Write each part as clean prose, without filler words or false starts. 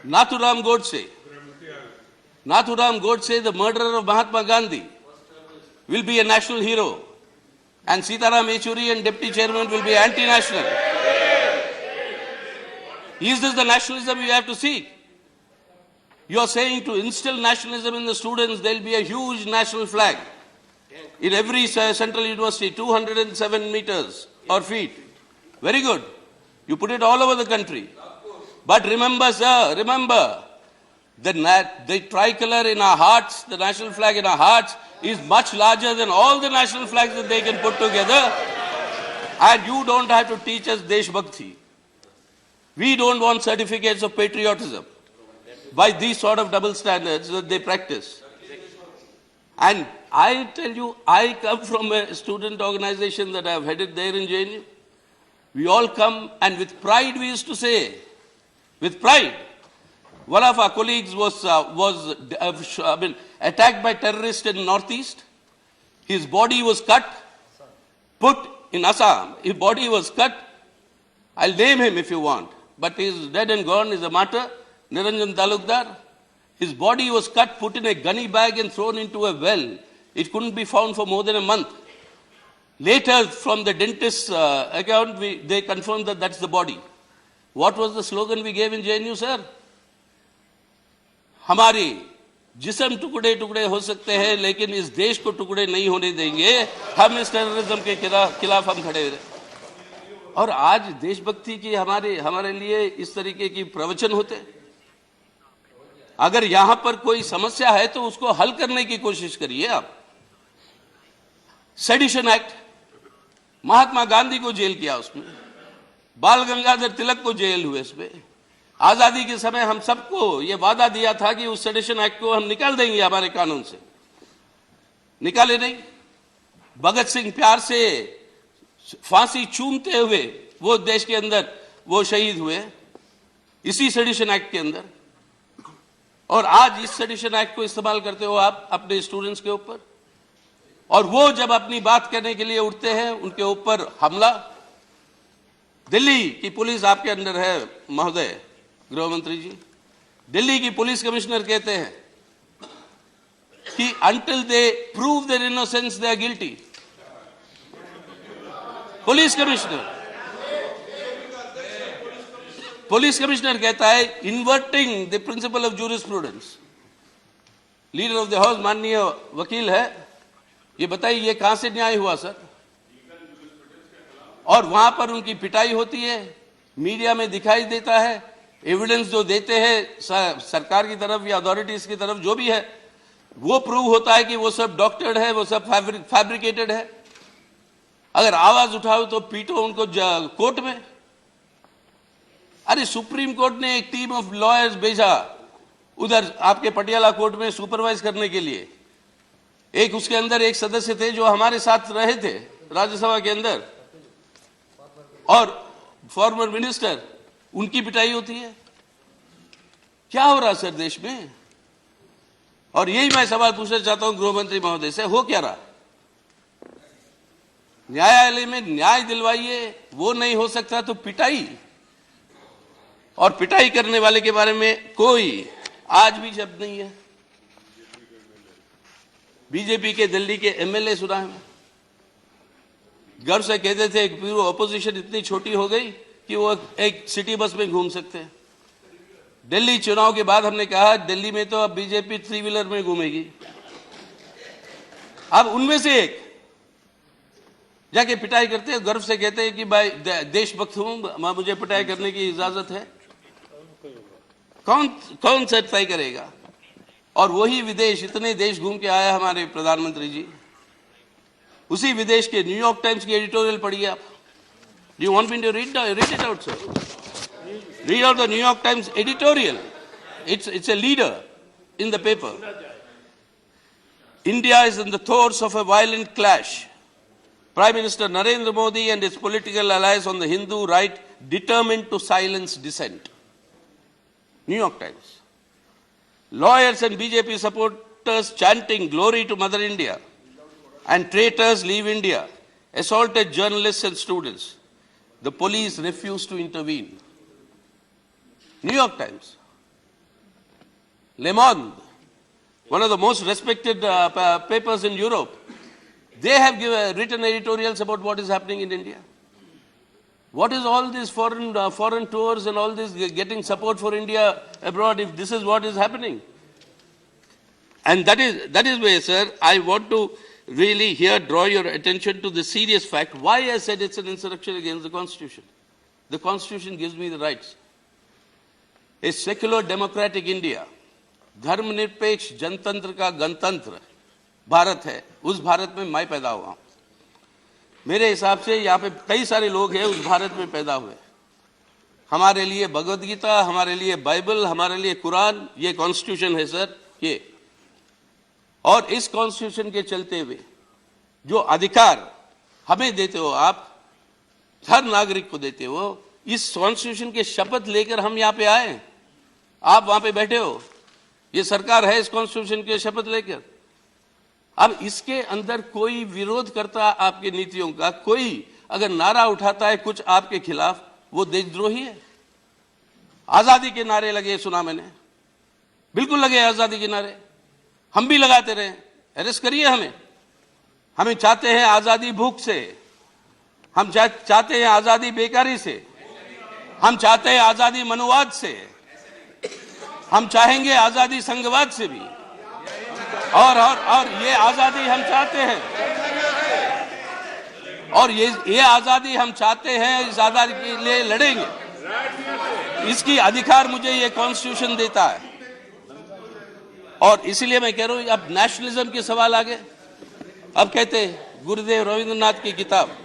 Nathuram Godse. Nathuram Godse, the murderer of Mahatma Gandhi, will be a national hero. And Sitaram Yechury and Deputy Chairman will be anti-national. Is this the nationalism you have to seek? You are saying to instill nationalism in the students, there will be a huge national flag in every central university, 207 meters or feet. Very good. You put it all over the country. But remember, sir, remember, the tricolor in our hearts, the national flag in our hearts, is much larger than all the national flags that they can put together. And you don't have to teach us Desh Bhakti. We don't want certificates of patriotism by these sort of double standards that they practice. And I tell you, I come from a student organization that I have headed there in JNU. We all come, and with pride we used to say, with pride. One of our colleagues was attacked by terrorists in Northeast. His body was cut, put in Assam. His body was cut. I'll name him if you want, but he is dead and gone. He's a martyr, Niranjan Talukdar. His body was cut, put in a gunny bag and thrown into a well. It couldn't be found for more than a month. Later, from the dentist's account, they confirmed that that's the body. What was the slogan we gave in JNU, sir? हमारे जिस्म टुकड़े टुकड़े हो सकते हैं, लेकिन इस देश को टुकड़े नहीं होने देंगे. हम इस टेररिज्म के खिलाफ हम खड़े रहे. और आज देशभक्ति की हमारे लिए इस तरीके की प्रवचन होते. अगर यहां पर कोई समस्या है तो उसको हल करने की कोशिश करिए आप. सेडिशन एक्ट, महात्मा गांधी को जेल किया उसमें, बाल गंगाधर तिलक को जेल हुए इसमें. आजादी के समय हम सबको ये वादा दिया था कि उस सेडिशन एक्ट को हम निकाल देंगे हमारे कानून से. निकाले नहीं. भगत सिंह प्यार से फांसी चूमते हुए वो देश के अंदर वो शहीद हुए इसी सेडिशन एक्ट के अंदर. और आज इस सेडिशन एक्ट को इस्तेमाल करते हो आप अपने स्टूडेंट्स के ऊपर. और वो जब अपनी बात करने के लिए उठते हैं, उनके ऊपर हमला. दिल्ली की पुलिस आपके अंदर है महोदय गृह मंत्री जी. दिल्ली की पुलिस कमिश्नर कहते हैं कि until they prove their innocence they are guilty. Police commissioner कहता है inverting the principle of jurisprudence. Leader of the house माननीय वकील है. ये बताइए ये कहां से न्याय हुआ सर? और वहां पर उनकी पिटाई होती है, मीडिया में दिखाई देता है. एविडेंस जो देते हैं सरकार की तरफ या अथॉरिटीज की तरफ जो भी है, वो प्रूव होता है कि वो सब डॉक्टर्ड है, वो सब फैब्रिकेटेड है. अगर आवाज उठाओ तो पीटो उनको कोर्ट में. अरे सुप्रीम कोर्ट ने एक टीम ऑफ लॉयर्स भेजा उधर आपके पटियाला कोर्ट में सुपरवाइज करने के लिए. एक उसके अंदर एक सदस्य थे जो हमारे साथ रहे थे राज्यसभा के अंदर, और फॉर्मर मिनिस्टर, उनकी पिटाई होती है. क्या हो रहा सर देश में? और यही मैं सवाल पूछना चाहता हूं गृह मंत्री महोदय से, हो क्या रहा? न्यायालय में न्याय दिलवाइए, वो नहीं हो सकता तो पिटाई. और पिटाई करने वाले के बारे में कोई आज भी शब्द नहीं है. बीजेपी के दिल्ली के एमएलए सुना है, गर्व से कहते थे कि पूरी अपोजिशन इतनी छोटी हो गई कि वो एक सिटी बस में घूम सकते हैं. दिल्ली चुनाव के बाद हमने कहा दिल्ली में तो अब बीजेपी 3 व्हीलर में घूमेगी. अब उनमें से एक जाके पिटाई करते हैं, गर्व से कहते हैं कि भाई देशभक्त हूं, मुझे पिटाई करने की इजाजत है. कौन सा तय करेगा? और वही विदेश, इतने देश घूम के आया हमारे प्रधानमंत्री जी. उसी विदेश के न्यूयॉर्क टाइम्स की एडिटोरियल पढ़िए आप. Do you want me to read it out, sir? Read out the New York Times editorial. It's a leader in the paper. India is in the throes of a violent clash. Prime Minister Narendra Modi and his political allies on the Hindu right determined to silence dissent. New York Times. Lawyers and BJP supporters chanting glory to Mother India and traitors leave India assaulted journalists and students. The police refused to intervene. New York Times. Le Monde, one of the most respected papers in Europe, they have written editorials about what is happening in India. What is all these foreign tours and all this getting support for India abroad if this is what is happening? And that is where, sir, I want to really here draw your attention to the serious fact why I said it's an insurrection against the Constitution. The Constitution gives me the rights. A secular democratic India, धर्मनिरपेक्ष जनतंत्र का गणतंत्र भारत है, उस भारत में मैं पैदा हुआ हूं। मेरे हिसाब से यहाँ पे कई सारे लोग हैं उस भारत में पैदा हुए। हमारे लिए भगवद गीता, हमारे लिए बाइबल, हमारे लिए कुरान, ये कॉन्स्टिट्यूशन है सर, ये। और इस कॉन्स्टिट्यूशन के चलते हुए जो अधिकार हमें देते हो आप, हर नागरिक को देते हो, इस कॉन्स्टिट्यूशन के शपथ लेकर हम यहाँ पे आए। आप वहां पे बैठे हो, ये सरकार है इस कॉन्स्टिट्यूशन के शपथ लेकर। अब इसके अंदर कोई विरोध करता आपकी नीतियों का, कोई अगर नारा उठाता है कुछ आपके खिलाफ, वो देशद्रोही है। आजादी के नारे लगे, सुना मैंने, बिल्कुल लगे आजादी के नारे, हम भी लगाते रहे। अरेस्ट करिए हमें। हमें चाहते हैं आजादी भूख से, हम चाहते हैं आजादी बेकारी से, हम चाहते हैं आजादी मनुवाद से, हम चाहेंगे आजादी संघवाद से भी, और ये आजादी हम चाहते हैं, और ये आजादी हम चाहते हैं, इस आजादी के लिए लड़ेंगे। इसकी अधिकार मुझे ये कॉन्स्टिट्यूशन देता है। और इसलिए मैं कह रहा हूं, अब नेशनलिज्म के सवाल आ गए। अब कहते हैं गुरुदेव रविंद्रनाथ की किताब,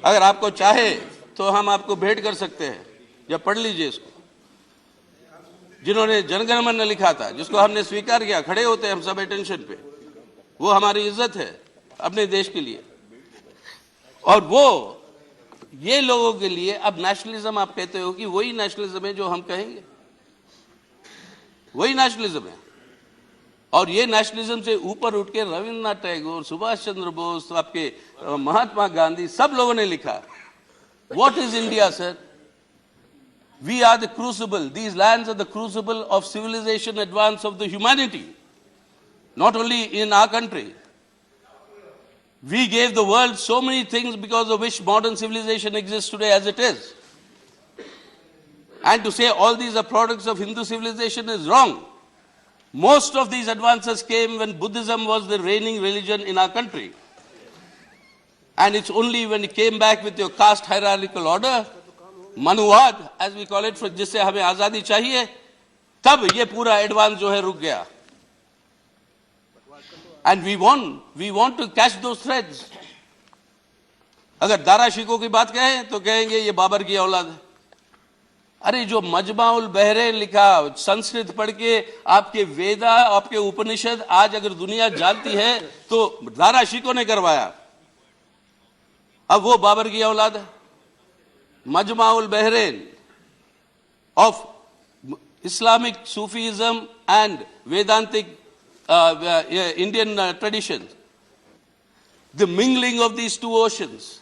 अगर आपको चाहे तो हम आपको भेंट कर सकते हैं, या पढ़ लीजिए इसको। जिन्होंने जनगण मन लिखा था, जिसको हमने स्वीकार किया, खड़े होते हैं हम सब अटेंशन पे, वो हमारी इज्जत है अपने देश के लिए। और वो ये लोगों के लिए अब नेशनलिज्म आप कहते हो कि वही नेशनलिज्म है जो हम कहेंगे, वही नेशनलिज्म है। और ये नेशनलिज्म से ऊपर उठ के रविंद्रनाथ टैगोर, सुभाष चंद्र बोस, आपके महात्मा गांधी, सब लोगों ने लिखा। What is India sir? We are the crucible, these lands are the crucible of civilization advance of the humanity, not only in our country. We gave the world so many things because of which modern civilization exists today as it is. And to say all these are products of Hindu civilization is wrong. Most of these advances came when Buddhism was the reigning religion in our country. And it's only when it came back with your caste hierarchical order, मनुवाद as we call it, जिससे हमें आजादी चाहिए, तब ये पूरा advance जो है रुक गया। And we want to catch those threads. अगर दारा शिकोह की बात कहें तो कहेंगे ये बाबर की औलाद है। अरे जो मजमाउल बहरेन लिखा, संस्कृत पढ़ के आपके वेदा, आपके उपनिषद आज अगर दुनिया जानती है तो दारा शिकोह ने करवाया। अब वो बाबर की औलाद है। Majma'ul Bahrain of Islamic Sufism and Vedantic Indian traditions. The mingling of these two oceans.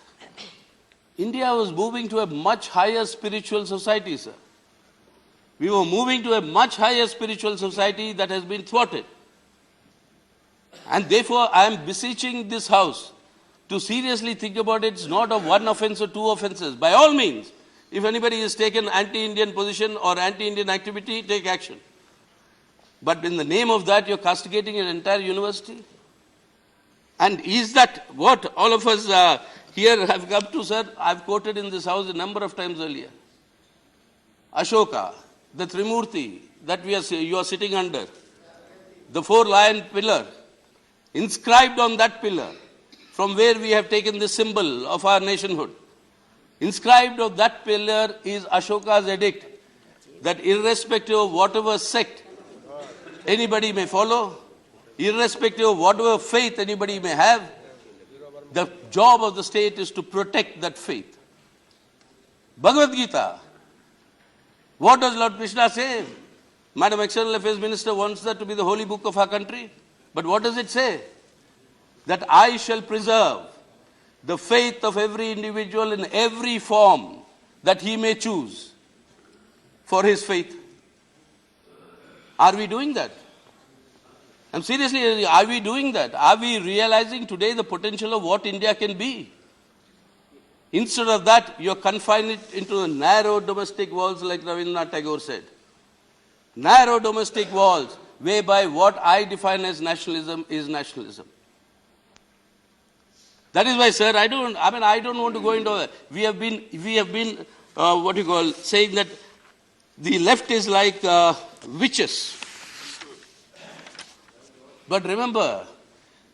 India was moving to a much higher spiritual society, sir. We were moving to a much higher spiritual society that has been thwarted. And therefore, I am beseeching this House to seriously think about it. It's not of one offense or two offenses. By all means, if anybody has taken anti-Indian position or anti-Indian activity, take action. But in the name of that, you're castigating an entire university? And is that what all of us here have come to, sir? I've quoted in this House a number of times earlier. Ashoka, the Trimurti that you are sitting under, the four-lion pillar, inscribed on that pillar, from where we have taken the symbol of our nationhood. Inscribed on that pillar is Ashoka's edict that irrespective of whatever sect anybody may follow, irrespective of whatever faith anybody may have, the job of the state is to protect that faith. Bhagavad Gita. What does Lord Krishna say? Madam External Affairs Minister wants that to be the holy book of our country. But what does it say? That I shall preserve the faith of every individual in every form that he may choose for his faith. Are we doing that? I'm seriously, are we doing that? Are we realizing today the potential of what India can be? Instead of that, you're confining it into narrow domestic walls like Rabindranath Tagore said. Narrow domestic walls, whereby what I define as nationalism is nationalism. That is why, sir, I don't want to go into that. We have been saying that the left is like witches. But remember,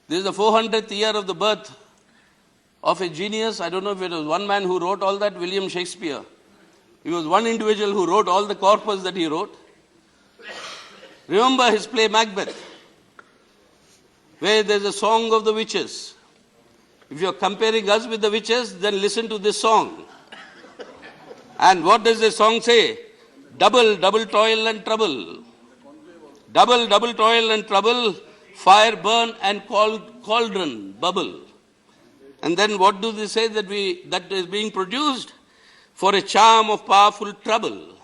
this is the 400th year of the birth of a genius. I don't know if it was one man who wrote all that, William Shakespeare. He was one individual who wrote all the corpus that he wrote. Remember his play Macbeth, where there's a song of the witches. If you're comparing us with the witches, then listen to this song. And what does the song say? Double, double toil and trouble. Double, double toil and trouble, fire burn and cauldron bubble. And then what do they say that is being produced? For a charm of powerful trouble,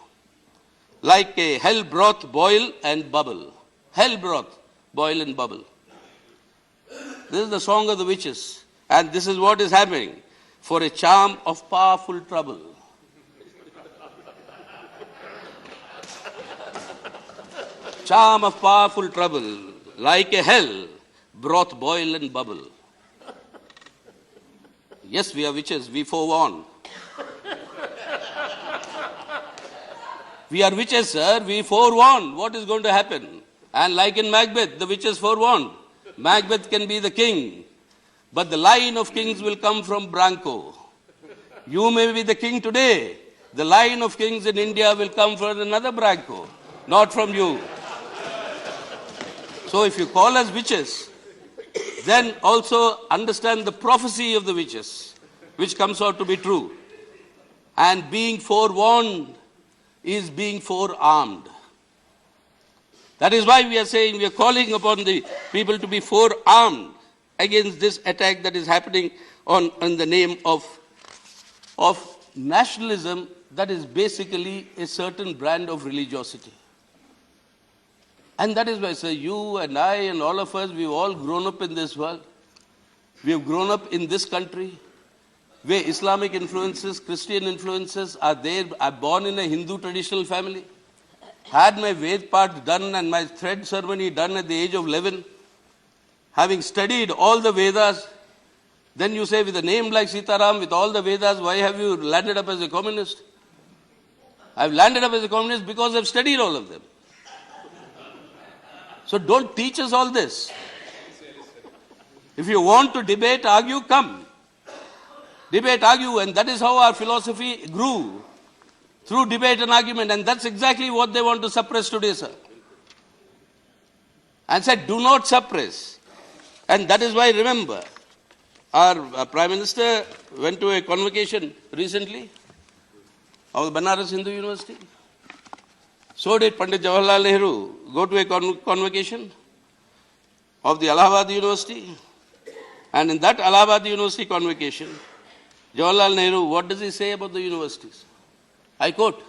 like a hell broth boil and bubble. Hell broth boil and bubble. This is the song of the witches. And this is what is happening. For a charm of powerful trouble. Charm of powerful trouble, like a hell, broth boil and bubble. Yes, we are witches, we forewarn. We are witches, sir, we forewarn what is going to happen. And like in Macbeth, the witches forewarned. Macbeth can be the king, but the line of kings will come from Branco. You may be the king today. The line of kings in India will come from another Branco, not from you. So if you call us witches, then also understand the prophecy of the witches, which comes out to be true. And being forewarned is being forearmed. That is why we are saying, we are calling upon the people to be forearmed against this attack that is happening in the name of nationalism that is basically a certain brand of religiosity. And that is why, sir, you and I and all of us, we've all grown up in this world. We have grown up in this country where Islamic influences, Christian influences are there. I'm born in a Hindu traditional family. Had my Ved part done and my thread ceremony done at the age of 11. Having studied all the Vedas, then you say with a name like Sitaram, with all the Vedas, why have you landed up as a communist? I've landed up as a communist because I've studied all of them. So don't teach us all this. If you want to debate, argue, come. Debate, argue, and that is how our philosophy grew. Through debate and argument, and that's exactly what they want to suppress today, sir. And said, do not suppress. And that is why, remember, our Prime Minister went to a convocation recently of the Banaras Hindu University. So did Pandit Jawaharlal Nehru go to a convocation of the Allahabad University. And in that Allahabad University convocation, Jawaharlal Nehru, what does he say about the universities? I quote,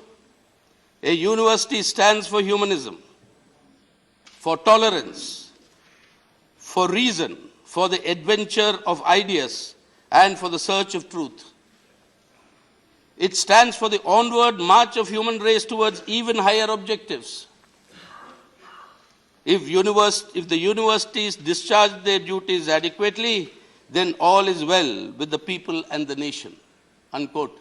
a university stands for humanism, for tolerance, for reason, for the adventure of ideas, and for the search of truth. It stands for the onward march of human race towards even higher objectives. If the universities discharge their duties adequately, then all is well with the people and the nation. Unquote.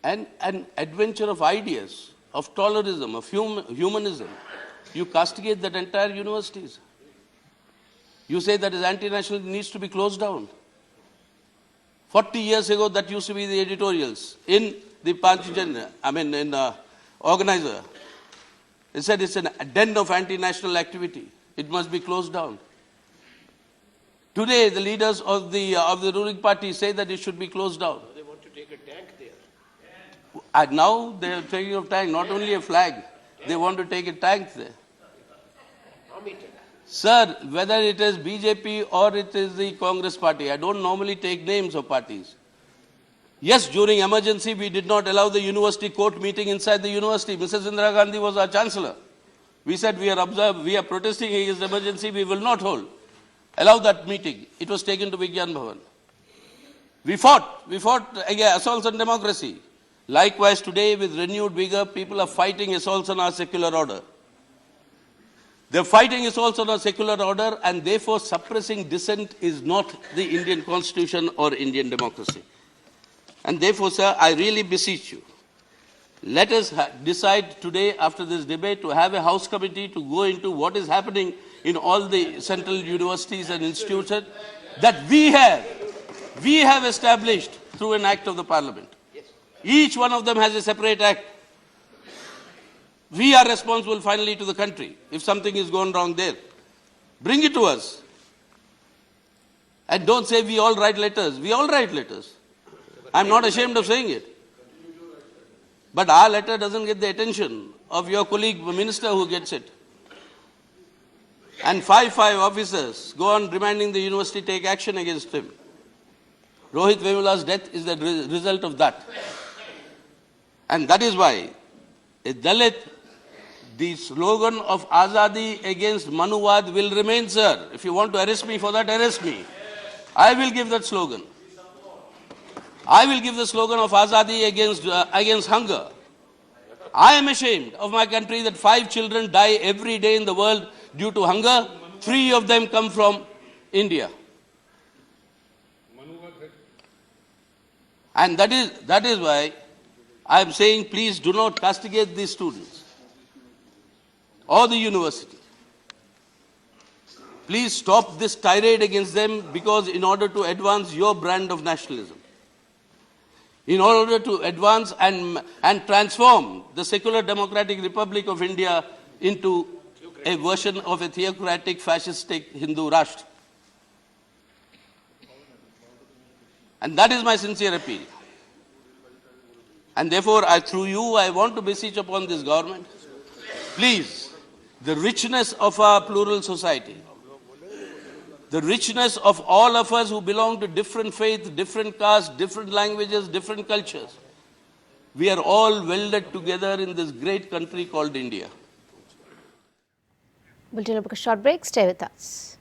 And an adventure of ideas, of tolerism, of humanism. You castigate that entire universities. You say that is anti-national, needs to be closed down. 40 years ago, that used to be the editorials in the Panchajan, in Organizer. It said it's a den of anti-national activity. It must be closed down. Today, the leaders of the ruling party say that it should be closed down. They want to take a tank there. And now they are taking a tank, not only a flag. They want to take a tank there. Army tank. Sir, whether it is BJP or it is the Congress party, I don't normally take names of parties. Yes, during emergency, we did not allow the university court meeting inside the university. Mrs. Indira Gandhi was our chancellor. We said we are protesting against emergency, we will not allow that meeting. It was taken to Vigyan Bhavan. We fought against assaults on democracy. Likewise, today, with renewed vigor, people are fighting assaults on our secular order. They're fighting assaults on our secular order, and therefore suppressing dissent is not the Indian constitution or Indian democracy. And therefore, sir, I really beseech you, let us decide today after this debate to have a house committee to go into what is happening in all the central universities and institutions that we have established through an act of the parliament. Each one of them has a separate act. We are responsible finally to the country if something is gone wrong there. Bring it to us. And don't say we all write letters. We all write letters. I'm not ashamed of saying it. But our letter doesn't get the attention of your colleague minister who gets it. And five officers go on reminding the university take action against him. Rohit Vemula's death is the result of that. And that is why a Dalit, the slogan of Azadi against Manuwad will remain, sir. If you want to arrest me for that, arrest me. I will give that slogan. I will give the slogan of Azadi against hunger. I am ashamed of my country that 5 children die every day in the world due to hunger. 3 of them come from India. And that is why I am saying, please do not castigate these students or the university. Please stop this tirade against them, because in order to advance your brand of nationalism, in order to advance and transform the secular democratic Republic of India into a version of a theocratic fascistic Hindu Rashtra. And that is my sincere appeal. And therefore, through you, I want to beseech upon this government, please, the richness of our plural society, the richness of all of us who belong to different faiths, different castes, different languages, different cultures, we are all welded together in this great country called India. We'll take a short break. Stay with us.